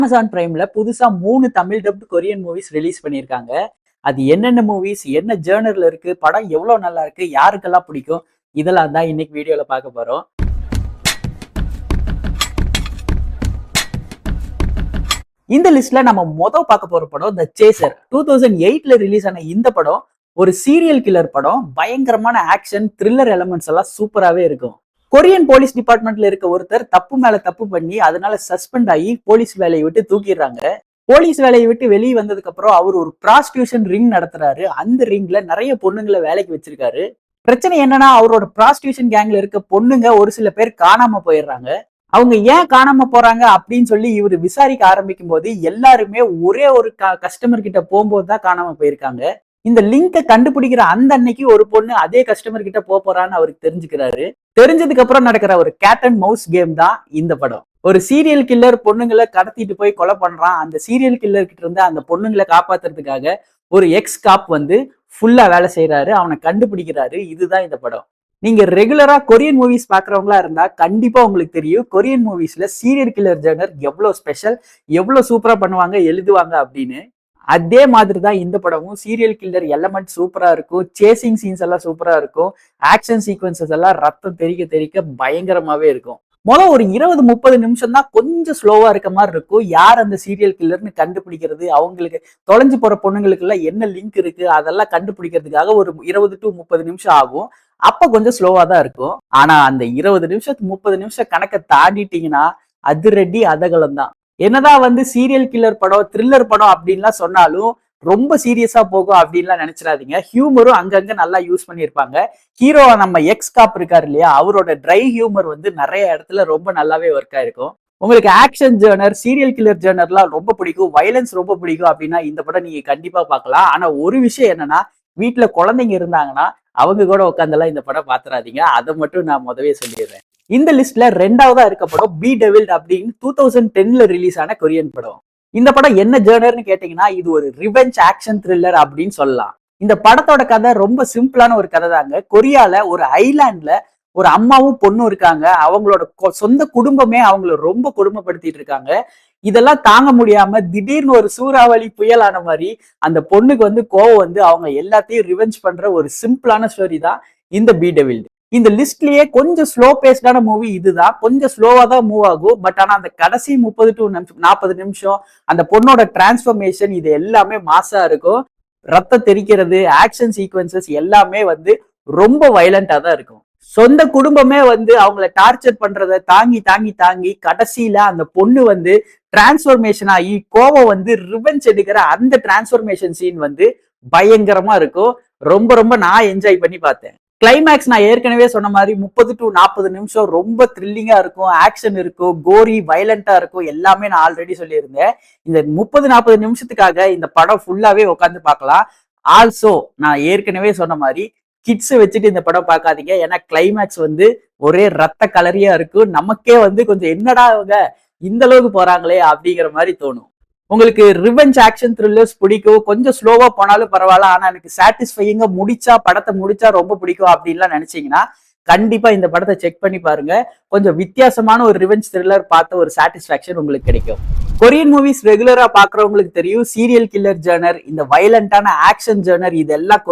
Amazon பிரைம்ல புதுசா 3 Tamil dubbed Korean movies release பண்ணியிருக்காங்க. அது என்னென்ன மூவிஸ், என்ன ஜேர்னர்ல இருக்கு, படம் எவ்வளவு நல்லா இருக்கு, யாருக்கெல்லாம் பிடிக்கும், இதெல்லாம் தான் இன்னைக்கு வீடியோல பார்க்க போறோம். இந்த லிஸ்ட்ல நம்ம பார்க்க போற படம் த சேசர். 2008ல ரிலீஸ் ஆன இந்த படம் ஒரு சீரியல் கில்லர் படம். பயங்கரமான ஆக்ஷன், த்ரில்லர் எலமெண்ட்ஸ் எல்லாம் சூப்பராகவே இருக்கும். கொரியன் போலீஸ் டிபார்ட்மெண்ட்ல இருக்க ஒருத்தர் தப்பு மேல தப்பு பண்ணி அதனால சஸ்பெண்ட் ஆகி போலீஸ் வேலையை விட்டு தூக்கிடுறாங்க. போலீஸ் வேலையை விட்டு வெளியே வந்ததுக்கு அப்புறம் அவர் ஒரு ப்ராஸ்டியூஷன் ரிங் நடத்துறாரு. அந்த ரிங்ல நிறைய பொண்ணுங்களை வேலைக்கு வச்சிருக்காரு. பிரச்சனை என்னன்னா, அவரோட ப்ராஸ்டியூஷன் கேங்ல இருக்க பொண்ணுங்க ஒரு சில பேர் காணாம போயிடுறாங்க. அவங்க ஏன் காணாம போறாங்க அப்படின்னு சொல்லி இவர் விசாரிக்க ஆரம்பிக்கும் போது எல்லாருமே ஒரே ஒரு கஸ்டமர் கிட்ட போகும்போது தான் காணாம போயிருக்காங்க. இந்த லிங்கை கண்டுபிடிக்கிற அந்த அன்னைக்கு ஒரு பொண்ணு அதே கஸ்டமர் கிட்ட போறான்னு அவருக்கு தெரிஞ்சுக்கிறாரு. தெரிஞ்சதுக்கு அப்புறம் நடக்கிற ஒரு கேட் அண்ட் மவுஸ் கேம் தான் இந்த படம். ஒரு சீரியல் கில்லர் பொண்ணுங்களை கடத்திட்டு போய் கொலை பண்றான். அந்த சீரியல் கில்லர் கிட்ட இருந்து அந்த பொண்ணுங்களை காப்பாத்துறதுக்காக ஒரு எக்ஸ் காப் வந்து ஃபுல்லா வேலை செய்யறாரு. அவனை கண்டுபிடிக்கிறாரு. இதுதான் இந்த படம். நீங்க ரெகுலரா கொரியன் மூவிஸ் பாக்குறவங்களா இருந்தா கண்டிப்பா உங்களுக்கு தெரியும் கொரியன் மூவிஸ்ல சீரியல் கில்லர் ஜேர்னர் எவ்வளவு ஸ்பெஷல், எவ்வளவு சூப்பரா பண்ணுவாங்க, எழுதுவாங்க அப்படின்னு. அதே மாதிரி தான் இந்த படமும். சீரியல் கில்லர் எலமெண்ட் சூப்பரா இருக்கும், சேசிங் சீன்ஸ் எல்லாம் சூப்பரா இருக்கும், ஆக்ஷன் சீக்வன்சஸ் எல்லாம் ரத்தம் தெறிக்க தெறிக்க பயங்கரமாவே இருக்கும். ஒரு 20-30 நிமிஷம் தான் கொஞ்சம் ஸ்லோவா இருக்க மாதிரி இருக்கும். யார் அந்த சீரியல் கில்லர்னு கண்டுபிடிக்கிறது, அவங்களுக்கு தொலைஞ்சு போற பொண்ணுங்களுக்கு எல்லாம் என்ன லிங்க் இருக்கு அதெல்லாம் கண்டுபிடிக்கிறதுக்காக ஒரு 20 to 30 நிமிஷம் ஆகும். அப்ப கொஞ்சம் ஸ்லோவா தான் இருக்கும். ஆனா அந்த 20 நிமிஷத்துக்கு 30 நிமிஷம் கணக்கை தாண்டிட்டீங்கன்னா அதிரடி அதகலம் தான். என்னதான் வந்து சீரியல் கில்லர் படம், த்ரில்லர் படம் அப்படின்லாம் சொன்னாலும் ரொம்ப சீரியஸா போகும் அப்படின்லாம் நினைச்சிடாதீங்க. ஹியூமரும் அங்கங்க நல்லா யூஸ் பண்ணியிருப்பாங்க. ஹீரோ நம்ம எக்ஸ் காப் இருக்காரு இல்லையா, அவரோட ட்ரை ஹியூமர் வந்து நிறைய இடத்துல ரொம்ப நல்லாவே ஒர்க் ஆயிருக்கும். உங்களுக்கு ஆக்ஷன் ஜேர்னர், சீரியல் கில்லர் ஜேர்னர்லாம் ரொம்ப பிடிக்கும், வயலன்ஸ் ரொம்ப பிடிக்கும் அப்படின்னா இந்த படம் நீங்க கண்டிப்பா பார்க்கலாம். ஆனா ஒரு விஷயம் என்னன்னா, வீட்டுல குழந்தைங்க இருந்தாங்கன்னா அவங்க கூட உட்காந்தெல்லாம் இந்த படம் பாத்துறாதீங்க. அதை மட்டும் நான் முதவே சொல்லிடுறேன். இந்த லிஸ்ட்ல ரெண்டாவதா இருக்க படம் பி டெவில்ட் அப்படின்னு 2010ல ரிலீஸ் ஆன கொரியன் படம். இந்த படம் என்ன ஜேர்னர்னு கேட்டீங்கன்னா, இது ஒரு ரிவெஞ்ச் ஆக்ஷன் த்ரில்லர் அப்படின்னு சொல்லலாம். இந்த படத்தோட கதை ரொம்ப சிம்பிளான ஒரு கதை தாங்க. கொரியால ஒரு ஐலாண்ட்ல ஒரு அம்மாவும் பொண்ணும் இருக்காங்க. அவங்களோட சொந்த குடும்பமே அவங்கள ரொம்ப கொடுமைப்படுத்திட்டு இருக்காங்க. இதெல்லாம் தாங்க முடியாம திடீர்னு ஒரு சூறாவளி புயலான மாதிரி அந்த பொண்ணுக்கு வந்து கோவம் வந்து அவங்க எல்லாத்தையும் ரிவெஞ்ச் பண்ற ஒரு சிம்பிளான ஸ்டோரி தான் இந்த பி டெவில்ட். இந்த லிஸ்ட்லயே கொஞ்சம் ஸ்லோ பேஸ்டான மூவி இதுதான். கொஞ்சம் ஸ்லோவா தான் மூவ் ஆகும். பட் ஆனா அந்த கடைசி 30 to 40 நிமிஷம் அந்த பொண்ணோட டிரான்ஸ்பர்மேஷன் இது எல்லாமே மாசா இருக்கும். ரத்தம் தெரிக்கிறது, ஆக்ஷன் சீக்வன்சஸ் எல்லாமே வந்து ரொம்ப வயலண்டா தான் இருக்கும். சொந்த குடும்பமே வந்து அவங்கள டார்ச்சர் பண்றத தாங்கி தாங்கி தாங்கி கடைசியில அந்த பொண்ணு வந்து டிரான்ஸ்பர்மேஷன் ஆகி கோவம் வந்து ரிவெஞ்ச் எடுக்கிற அந்த டிரான்ஸ்பர்மேஷன் சீன் வந்து பயங்கரமா இருக்கும். ரொம்ப ரொம்ப நான் என்ஜாய் பண்ணி பார்த்தேன். கிளைமேக்ஸ் நான் ஏற்கனவே சொன்ன மாதிரி 30 to 40 நிமிஷம் ரொம்ப த்ரில்லிங்கா இருக்கும், ஆக்ஷன் இருக்கும், கோரி வயலண்டா இருக்கும், எல்லாமே நான் ஆல்ரெடி சொல்லியிருந்தேன். இந்த 30-40 நிமிஷத்துக்காக இந்த படம் ஃபுல்லாவே உட்காந்து பார்க்கலாம். ஆல்சோ நான் ஏற்கனவே சொன்ன மாதிரி கிட்ஸ் வச்சுட்டு இந்த படம் பார்க்காதீங்க. ஏன்னா கிளைமேக்ஸ் வந்து ஒரே ரத்த கலரியா இருக்கும். நமக்கே வந்து கொஞ்சம் என்னடா அவங்க இந்த அளவுக்கு போறாங்களே அப்படிங்கிற மாதிரி தோணும். உங்களுக்கு ரிவெஞ்ச் ஆக்ஷன் த்ரில்லர்ஸ் பிடிக்கும், கொஞ்சம் ஸ்லோவா போனாலும் பரவாயில்ல, ஆனா எனக்கு சாட்டிஸ்ஃபையிங்கா படத்தை முடிச்சா ரொம்ப பிடிக்கும் அப்படின்லாம் நினைச்சீங்கன்னா கண்டிப்பா இந்த படத்தை செக் பண்ணி பாருங்க. கொஞ்சம் வித்தியாசமான ஒரு ரிவெஞ்ச் த்ரில்லர் பார்த்த ஒரு சாட்டிஸ்பாக்சன் உங்களுக்கு கிடைக்கும். கொரியன் மூவிஸ் ரெகுலரா பாக்குறவங்களுக்கு தெரியும் சீரியல் கில்லர் ஜேர்னர், இந்த வயலண்டான ஆக்ஷன் ஜேர்னர் இதெல்லாம்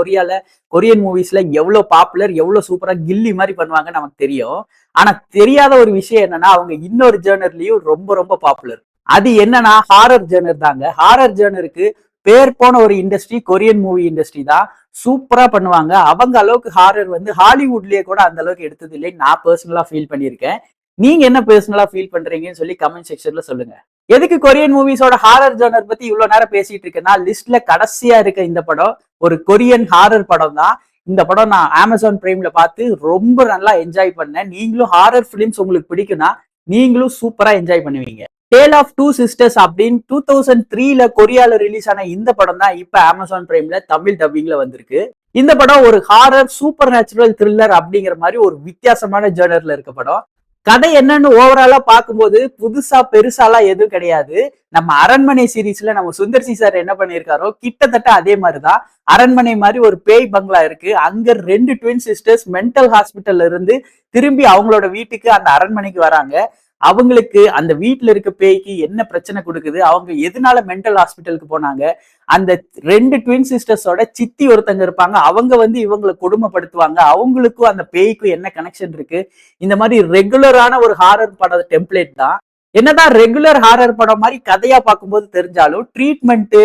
கொரியன் மூவிஸ்ல எவ்வளவு பாப்புலர், எவ்வளவு சூப்பரா கில்லி மாதிரி பண்ணுவாங்க நமக்கு தெரியும். ஆனா தெரியாத ஒரு விஷயம் என்னன்னா, அவங்க இன்னொரு ஜேர்னர்லயும் ரொம்ப ரொம்ப பாப்புலர். அது என்னன்னா ஹாரர் ஜேர்னர் தாங்க. ஹாரர் ஜேர்னருக்கு பேர் போன ஒரு இண்டஸ்ட்ரி கொரியன் மூவி இண்டஸ்ட்ரி தான். சூப்பரா பண்ணுவாங்க. அவங்க அளவுக்கு ஹாரர் வந்து ஹாலிவுட்லயே கூட அந்த அளவுக்கு எடுத்தது இல்லை, நான் பர்சனலா ஃபீல் பண்ணியிருக்கேன். நீங்க என்ன பர்சனலா ஃபீல் பண்றீங்கன்னு சொல்லி கமெண்ட் செக்ஷன்ல சொல்லுங்க. எதுக்கு கொரியன் மூவிஸோட ஹாரர் ஜேர்னர் பத்தி இவ்வளவு நேரம் பேசிட்டு இருக்கேன்னா, லிஸ்ட்ல கடைசியா இருக்க இந்த படம் ஒரு கொரியன் ஹாரர் படம் தான். இந்த படம் நான் அமேசான் பிரைம்ல பார்த்து ரொம்ப நல்லா என்ஜாய் பண்ணேன். நீங்களும் ஹாரர் பிலிம்ஸ் உங்களுக்கு பிடிக்கும்னா நீங்களும் சூப்பரா என்ஜாய் பண்ணுவீங்க. டேல் ஆஃப் டூ சிஸ்டர்ஸ் அப்படின்னு 2003ல கொரியால ரிலீஸ் ஆன இந்த படம் தான் இப்ப அமேசான் பிரைம்ல தமிழ் டப்பிங்ல வந்திருக்கு. இந்த படம் ஒரு ஹாரர் சூப்பர் நேச்சுரல் த்ரில்லர் அப்படிங்கிற மாதிரி ஒரு வித்தியாசமான ஜேர்னர்ல இருக்க படம். கதை என்னன்னு ஓவராலா பார்க்கும்போது புதுசா பெருசாலாம் எதுவும் கிடையாது. நம்ம அரண்மனை சீரீஸ்ல நம்ம சுந்தர் சி சார் என்ன பண்ணியிருக்காரோ கிட்டத்தட்ட அதே மாதிரிதான். அரண்மனை மாதிரி ஒரு பேய் பங்களா இருக்கு. அங்க 2 ட்வின் சிஸ்டர்ஸ் மென்டல் ஹாஸ்பிட்டல்ல இருந்து திரும்பி அவங்களோட வீட்டுக்கு அந்த அரண்மனைக்கு வராங்க. அவங்களுக்கு அந்த வீட்டுல இருக்க பேய்க்கு என்ன பிரச்சனை கொடுக்குது, அவங்க எதனால மென்டல் ஹாஸ்பிட்டலுக்கு போனாங்க, அந்த 2 ட்வின் சிஸ்டர்ஸோட சித்தி ஒருத்தங்க இருப்பாங்க, அவங்க வந்து இவங்களை கொடுமைப்படுத்துவாங்க, அவங்களுக்கும் அந்த பேய்க்கும் என்ன கனெக்ஷன் இருக்கு. இந்த மாதிரி ரெகுலரான ஒரு ஹாரர் பட டெம்ப்ளேட் தான். என்னதான் ரெகுலர் ஹாரர் படம் மாதிரி கதையா பார்க்கும்போது தெரிஞ்சாலும் ட்ரீட்மெண்ட்,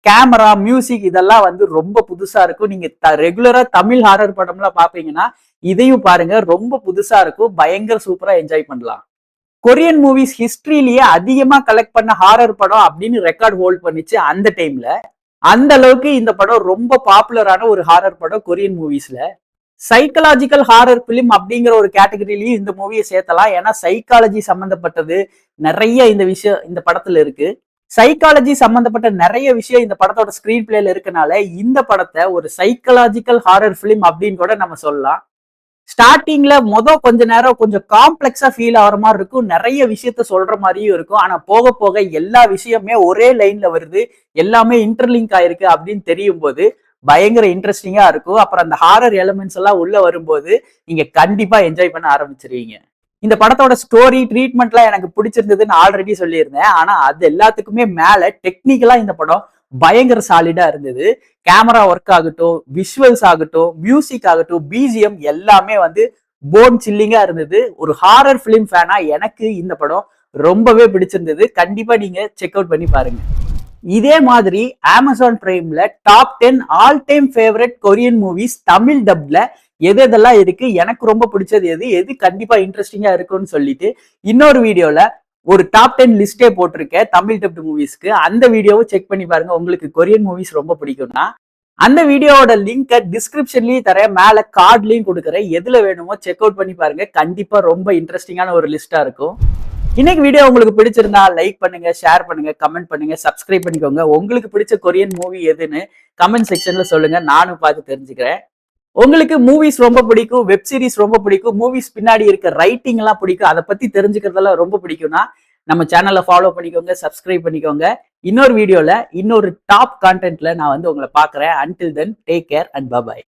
கேமரா, மியூசிக் இதெல்லாம் வந்து ரொம்ப புதுசா இருக்கும். நீங்க ரெகுலரா தமிழ் ஹாரர் படம்லாம் பாப்பீங்கன்னா இதையும் பாருங்க, ரொம்ப புதுசா இருக்கும். பயங்கர சூப்பரா என்ஜாய் பண்ணலாம். கொரியன் மூவிஸ் ஹிஸ்டரியிலேயே அதிகமா கலெக்ட் பண்ண ஹாரர் படம் அப்படின்னு ரெக்கார்ட் ஹோல்ட் பண்ணிச்சு அந்த டைம்ல. அந்த அளவுக்கு இந்த படம் ரொம்ப பாப்புலரான ஒரு ஹாரர் படம் கொரியன் மூவிஸ்ல. சைக்கலாஜிக்கல் ஹாரர் பிலிம் அப்படிங்கிற ஒரு கேட்டகரியிலையும் இந்த மூவியை சேர்த்தலாம். ஏன்னா சைக்காலஜி சம்பந்தப்பட்டது நிறைய இந்த விஷயம் இந்த படத்துல இருக்கு. சைக்காலஜி சம்பந்தப்பட்ட நிறைய விஷயம் இந்த படத்தோட ஸ்கிரீன் பிளேல இருக்கனால இந்த படத்தை ஒரு சைக்கலாஜிக்கல் ஹாரர் பிலிம் அப்படின்னு கூட நம்ம சொல்லலாம். ஸ்டார்டிங்ல கொஞ்ச நேரம் கொஞ்சம் காம்ப்ளெக்ஸா ஃபீல் ஆகிற மாதிரி இருக்கும், நிறைய விஷயத்த சொல்ற மாதிரியும் இருக்கும். ஆனா போக போக எல்லா விஷயமே ஒரே லைன்ல வருது, எல்லாமே இன்டர்லிங்க் ஆயிருக்கு அப்படின்னு தெரியும் போது பயங்கர இன்ட்ரெஸ்டிங்கா இருக்கும். அப்புறம் அந்த ஹாரர் எலிமெண்ட்ஸ் எல்லாம் உள்ள வரும்போது நீங்க கண்டிப்பா என்ஜாய் பண்ண ஆரம்பிச்சிருவீங்க. இந்த படத்தோட ஸ்டோரி, ட்ரீட்மெண்ட்லாம் எனக்கு பிடிச்சிருந்ததுன்னு ஆல்ரெடி சொல்லியிருந்தேன். ஆனா அது எல்லாத்துக்குமே மேல டெக்னிக்கலா இந்த படம் பயங்கர சாலிடா இருந்தது. கேமரா ஒர்க் ஆகட்டும், விஷுவல்ஸ் ஆகட்டும், மியூசிக் ஆகட்டும், பிஜிஎம் எல்லாமே வந்து போன் சில்லிங்கா இருந்தது. ஒரு ஹாரர் பிலிம் ஃபேனா எனக்கு இந்த படம் ரொம்பவே பிடிச்சிருந்தது. கண்டிப்பா நீங்க செக் அவுட் பண்ணி பாருங்க. இதே மாதிரி அமேசான் பிரைம்ல top 10 all time favourite Korean movies Tamil டப்ல எது எதெல்லாம் இருக்கு, எனக்கு ரொம்ப பிடிச்சது எது எது கண்டிப்பா இன்ட்ரெஸ்டிங்கா இருக்கும்னு சொல்லிட்டு இன்னொரு வீடியோல ஒரு டாப் 10 லிஸ்டே போட்டிருக்கேன் தமிழ் டப்டு மூவிஸ்க்கு. அந்த வீடியோவும் செக் பண்ணி பாருங்க. உங்களுக்கு கொரியன் மூவிஸ் ரொம்ப பிடிக்கும்னா அந்த வீடியோவோட லிங்க் டிஸ்கிரிப்ஷன்லயும் தரேன், மேல கார்ட்லயும் கொடுக்குறேன். எதுல வேணுமோ செக் அவுட் பண்ணி பாருங்க. கண்டிப்பா ரொம்ப இன்ட்ரெஸ்டிங்கான ஒரு லிஸ்டா இருக்கும். இன்னைக்கு வீடியோ உங்களுக்கு பிடிச்சிருந்தா லைக் பண்ணுங்க, ஷேர் பண்ணுங்க, கமெண்ட் பண்ணுங்க, சப்ஸ்கிரைப் பண்ணிக்கோங்க. உங்களுக்கு பிடிச்ச கொரியன் மூவி எதுன்னு கமெண்ட் செக்ஷன்ல சொல்லுங்க, நானும் பார்த்து தெரிஞ்சுக்கிறேன். உங்களுக்கு மூவிஸ் ரொம்ப பிடிக்கும், வெப் சீரிஸ் ரொம்ப பிடிக்கும், மூவிஸ் பின்னாடி இருக்க ரைட்டிங் எல்லாம் பிடிக்கும், அதை பத்தி தெரிஞ்சுக்கிறதெல்லாம் ரொம்ப பிடிக்கும்னா நம்ம சேனலை ஃபாலோ பண்ணிக்கோங்க, சப்ஸ்கிரைப் பண்ணிக்கோங்க. இன்னொரு வீடியோல இன்னொரு டாப் கான்டென்ட்ல நான் வந்து உங்களை பார்க்குறேன். Until then take care and by.